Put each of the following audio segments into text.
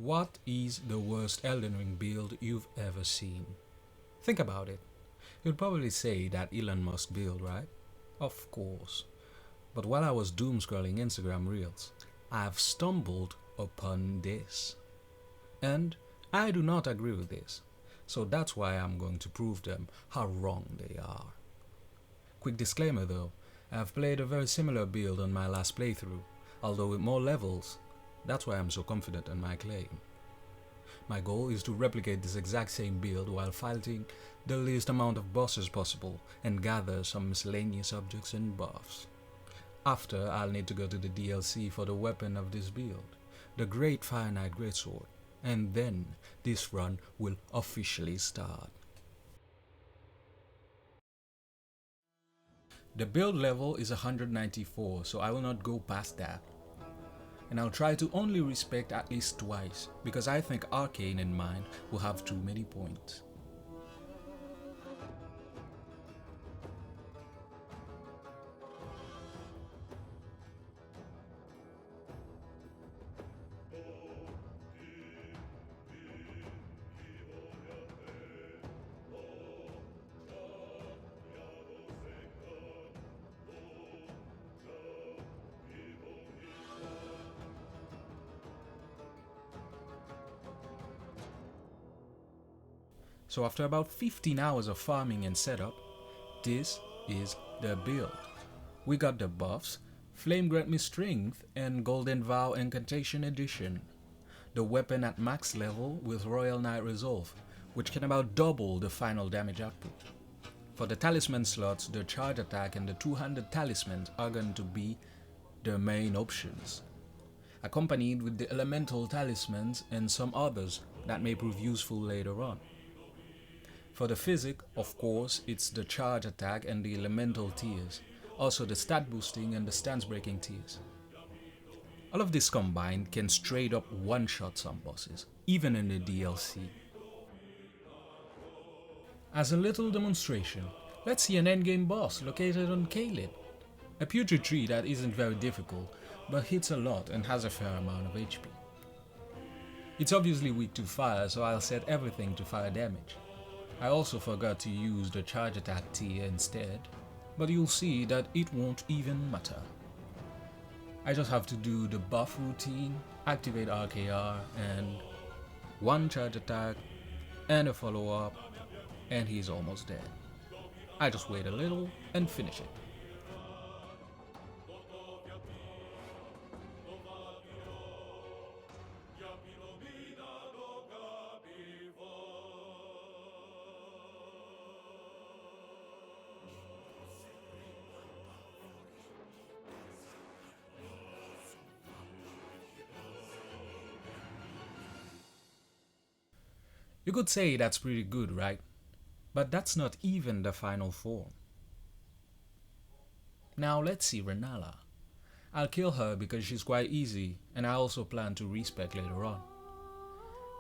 What is the worst Elden Ring build you've ever seen? Think about it. You'd probably say that Elon Musk build, right? Of course. But while I was doom scrolling Instagram Reels, I've stumbled upon this. And I do not agree with this. So that's why I'm going to prove them how wrong they are. Quick disclaimer though, I've played a very similar build on my last playthrough, although with more levels. That's why I'm so confident in my claim. My goal is to replicate this exact same build while fighting the least amount of bosses possible and gather some miscellaneous objects and buffs. After, I'll need to go to the DLC for the weapon of this build, the Great Fire Knight Greatsword, and then this run will officially start. The build level is 194, so I will not go past that. And I'll try to only respect at least twice, because I think Arcane and mine will have too many points. So after about 15 hours of farming and setup, this is the build. We got the buffs, Flame Grant Me Strength and Golden Vow Incantation Edition. The weapon at max level with Royal Knight Resolve, which can about double the final damage output. For the talisman slots, the charge attack and the two-handed talismans are going to be the main options, accompanied with the elemental talismans and some others that may prove useful later on. For the physic, of course, it's the charge attack and the elemental tiers, also the stat boosting and the stance breaking tiers. All of this combined can straight up one-shot some bosses, even in the DLC. As a little demonstration, let's see an endgame boss located on Kaled, a putrid tree that isn't very difficult, but hits a lot and has a fair amount of HP. It's obviously weak to fire, so I'll set everything to fire damage. I also forgot to use the charge attack tier instead, but you'll see that it won't even matter. I just have to do the buff routine, activate RKR, and one charge attack, and a follow-up, and he's almost dead. I just wait a little and finish it. You could say that's pretty good, right? But that's not even the final form. Now let's see Renala. I'll kill her because she's quite easy, and I also plan to respec later on.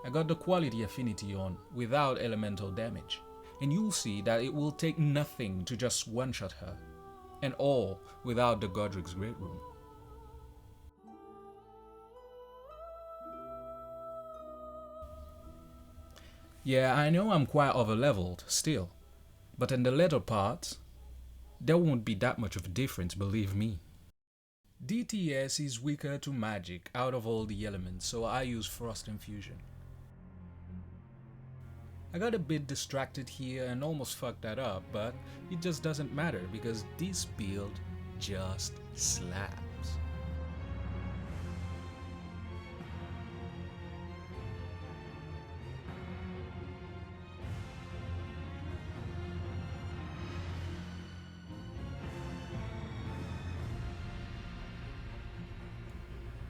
I got the quality affinity on without elemental damage, and you'll see that it will take nothing to just one-shot her, and all without the Godric's Great Rune. Yeah, I know I'm quite over-leveled still, but in the later parts, there won't be that much of a difference, believe me. DTS is weaker to magic out of all the elements, so I use Frost Infusion. I got a bit distracted here and almost fucked that up, but it just doesn't matter because this build just slaps.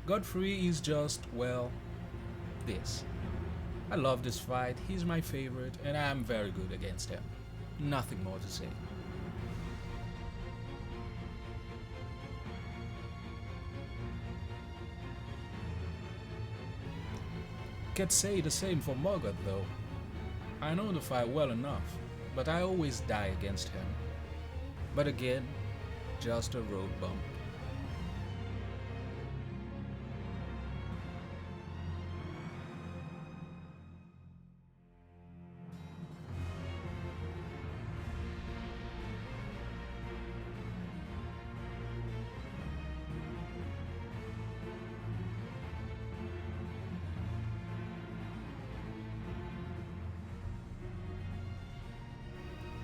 Godfrey is just, well, this. I love this fight, he's my favorite, and I am very good against him. Nothing more to say. Can't say the same for Morgoth though. I know the fight well enough, but I always die against him. But again, just a road bump.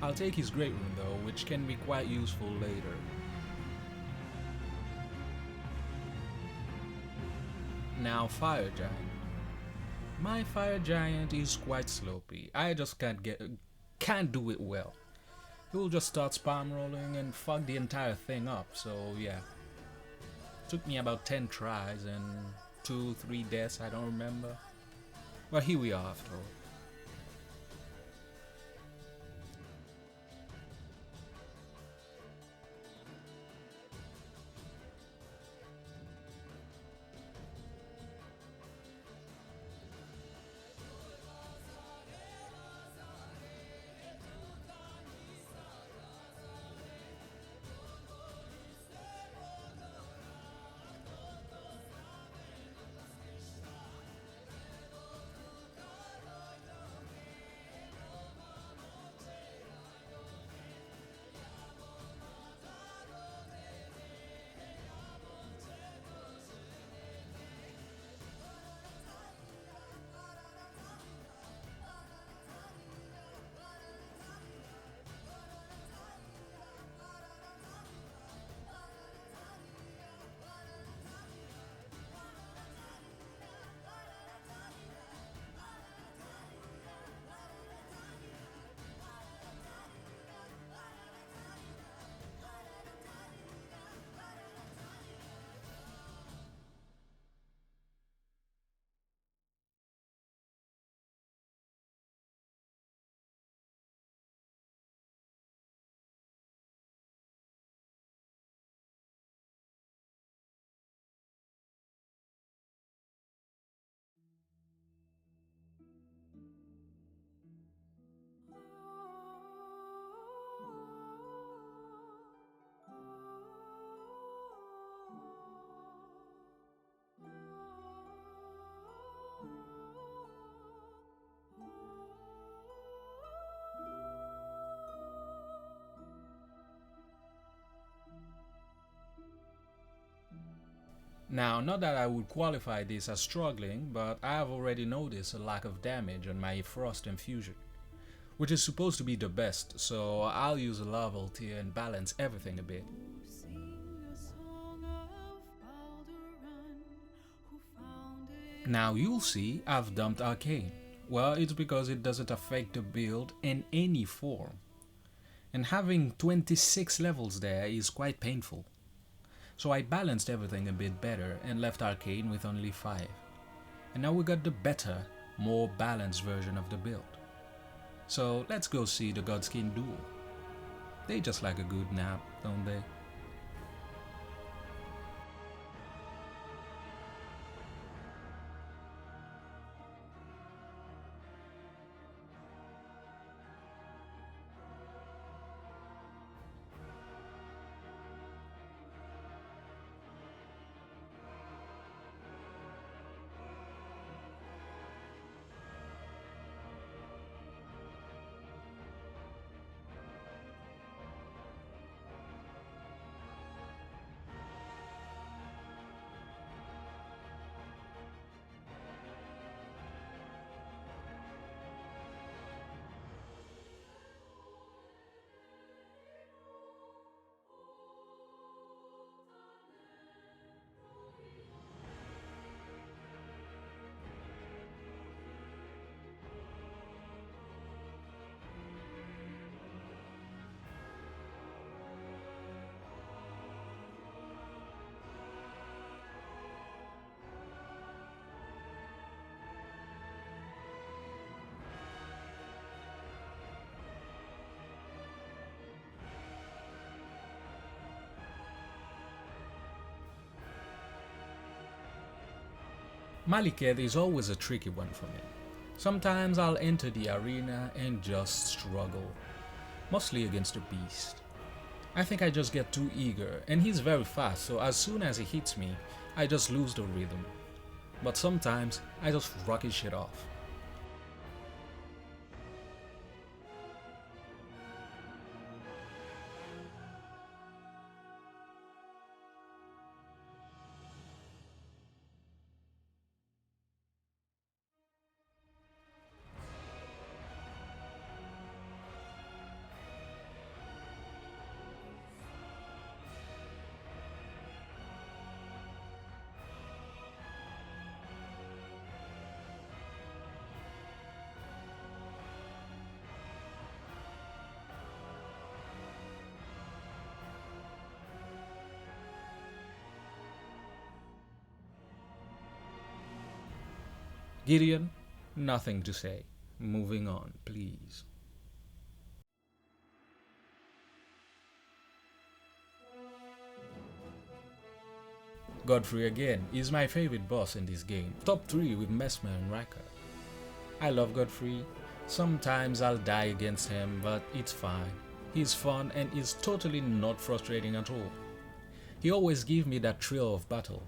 I'll take his Great Rune though, which can be quite useful later. Now Fire Giant. My Fire Giant is quite sloppy. I just can't do it well. He will just start spam rolling and fuck the entire thing up, so yeah. Took me about 10 tries and 2-3 deaths, I don't remember. But here we are after all. Now, not that I would qualify this as struggling, but I have already noticed a lack of damage on my Frost Infusion, which is supposed to be the best, so I'll use a level tier and balance everything a bit. Now you'll see I've dumped Arcane. Well, it's because it doesn't affect the build in any form. And having 26 levels there is quite painful. So I balanced everything a bit better and left Arcane with only 5. And now we got the better, more balanced version of the build. So let's go see the Godskin duo. They just like a good nap, don't they? Maliketh is always a tricky one for me. Sometimes I'll enter the arena and just struggle, mostly against the beast. I think I just get too eager, and he's very fast, so as soon as he hits me, I just lose the rhythm. But sometimes I just rock his shit off. Gideon, nothing to say. Moving on, please. Godfrey again is my favorite boss in this game. Top 3 with Mesmer and Riker. I love Godfrey. Sometimes I'll die against him, but it's fine. He's fun and is totally not frustrating at all. He always gives me that thrill of battle.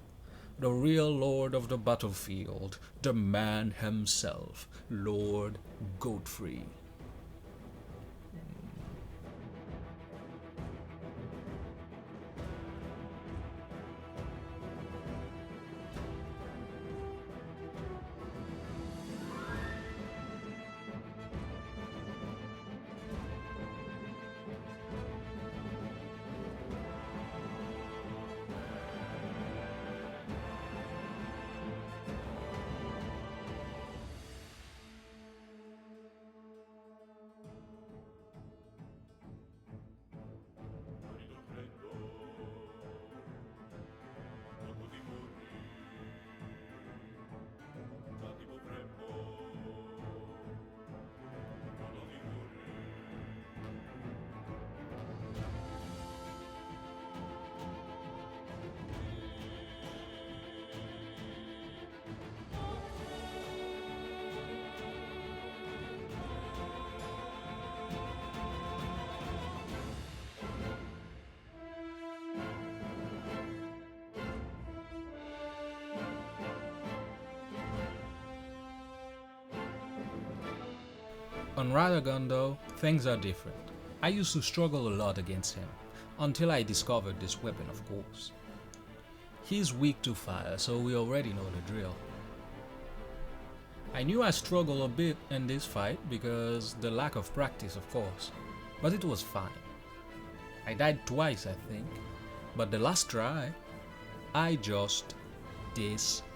The real lord of the battlefield, the man himself, Lord Godfrey. On Radagon, though, things are different. I used to struggle a lot against him, until I discovered this weapon, of course. He's weak to fire, so we already know the drill. I knew I struggled a bit in this fight because the lack of practice, of course, but it was fine. I died twice, I think, but the last try, I just destroyed.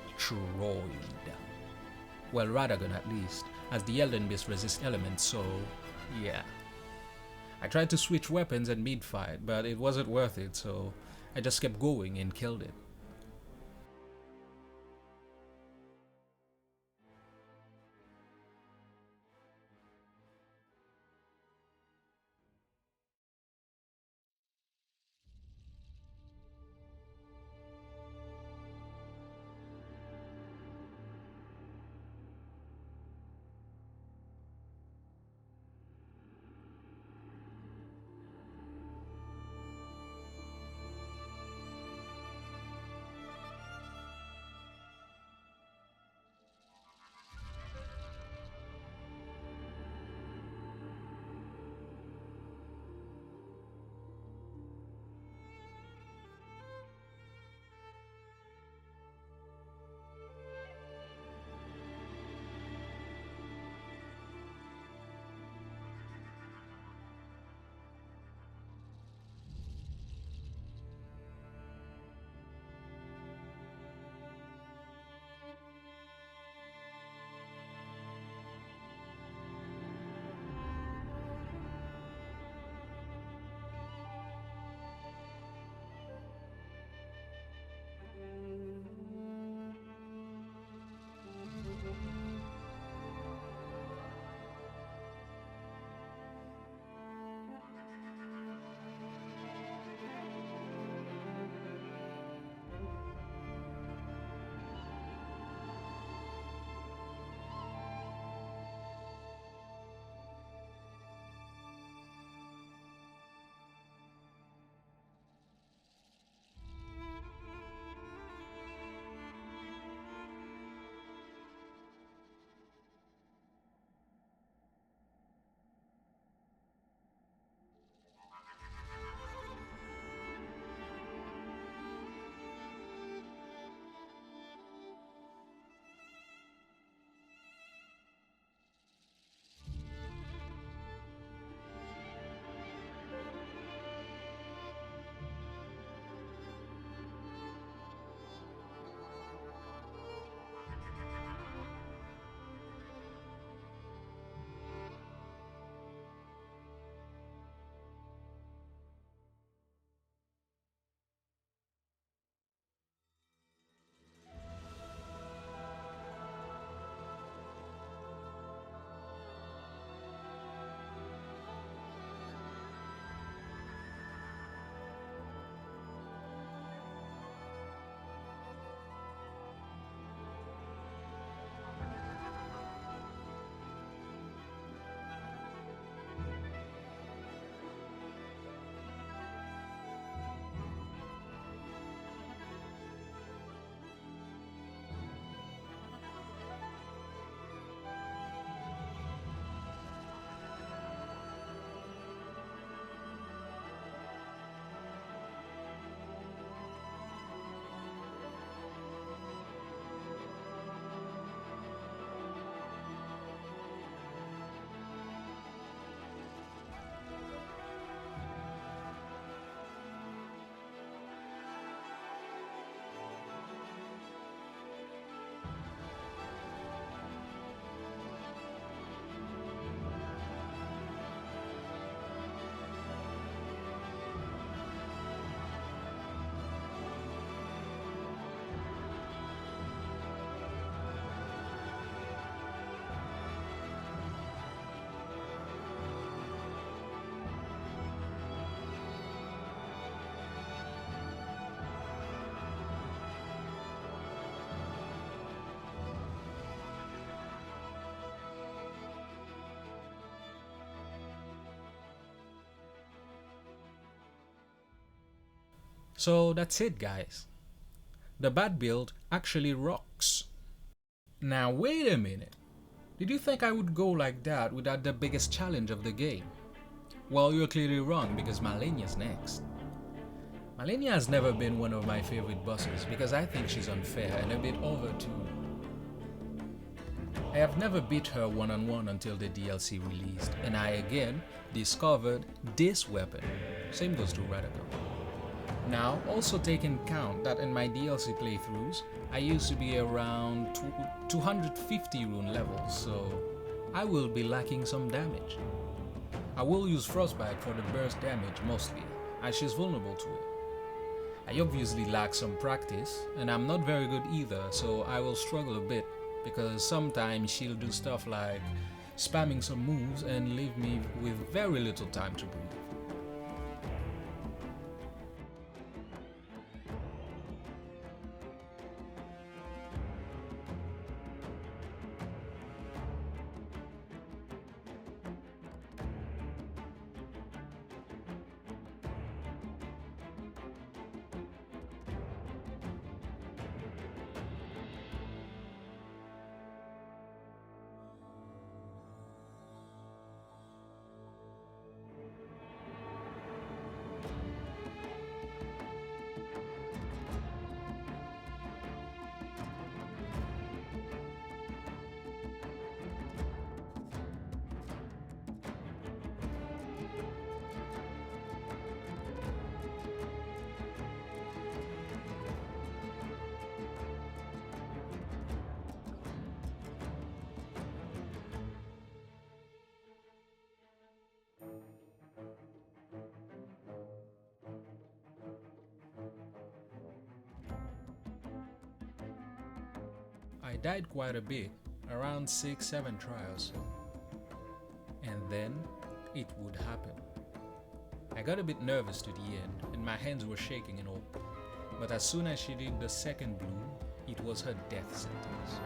Well, Radagon at least, as the Elden beast resist elements, so yeah. I tried to switch weapons at mid-fight, but it wasn't worth it, so I just kept going and killed it. So that's it, guys. The bad build actually rocks. Now, wait a minute. Did you think I would go like that without the biggest challenge of the game? Well, you're clearly wrong because Malenia's next. Malenia has never been one of my favorite bosses because I think she's unfair and a bit over too. I have never beat her one-on-one until the DLC released, and I again discovered this weapon. Same goes to Radical. Now, also take in account that in my DLC playthroughs, I used to be around 250 rune levels, so I will be lacking some damage. I will use Frostbite for the burst damage mostly, as she's vulnerable to it. I obviously lack some practice, and I'm not very good either, so I will struggle a bit, because sometimes she'll do stuff like spamming some moves and leave me with very little time to breathe. I died quite a bit, around 6-7 trials. And then it would happen. I got a bit nervous to the end and my hands were shaking and all. But as soon as she did the second bloom, it was her death sentence.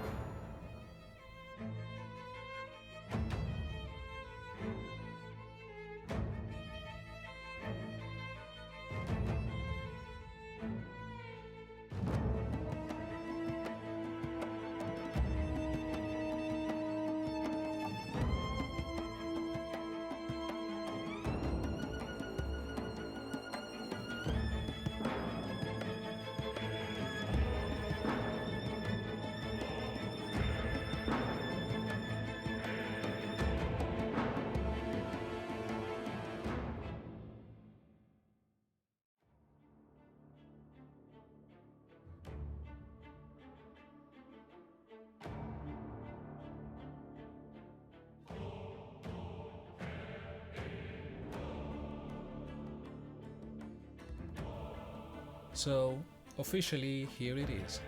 So, officially, here it is.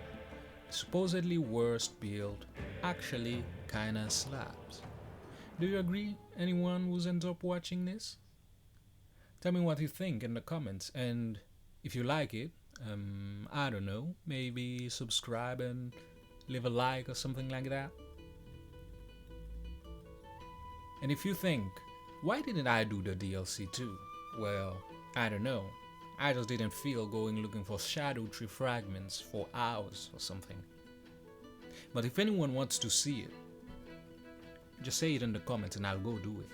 Supposedly worst build actually kinda slaps. Do you agree, anyone who ends up watching this? Tell me what you think in the comments, and if you like it, I don't know, maybe subscribe and leave a like or something like that. And if you think, why didn't I do the DLC too? Well, I don't know. I just didn't feel going looking for Shadow Tree fragments for hours or something. But if anyone wants to see it, just say it in the comments and I'll go do it.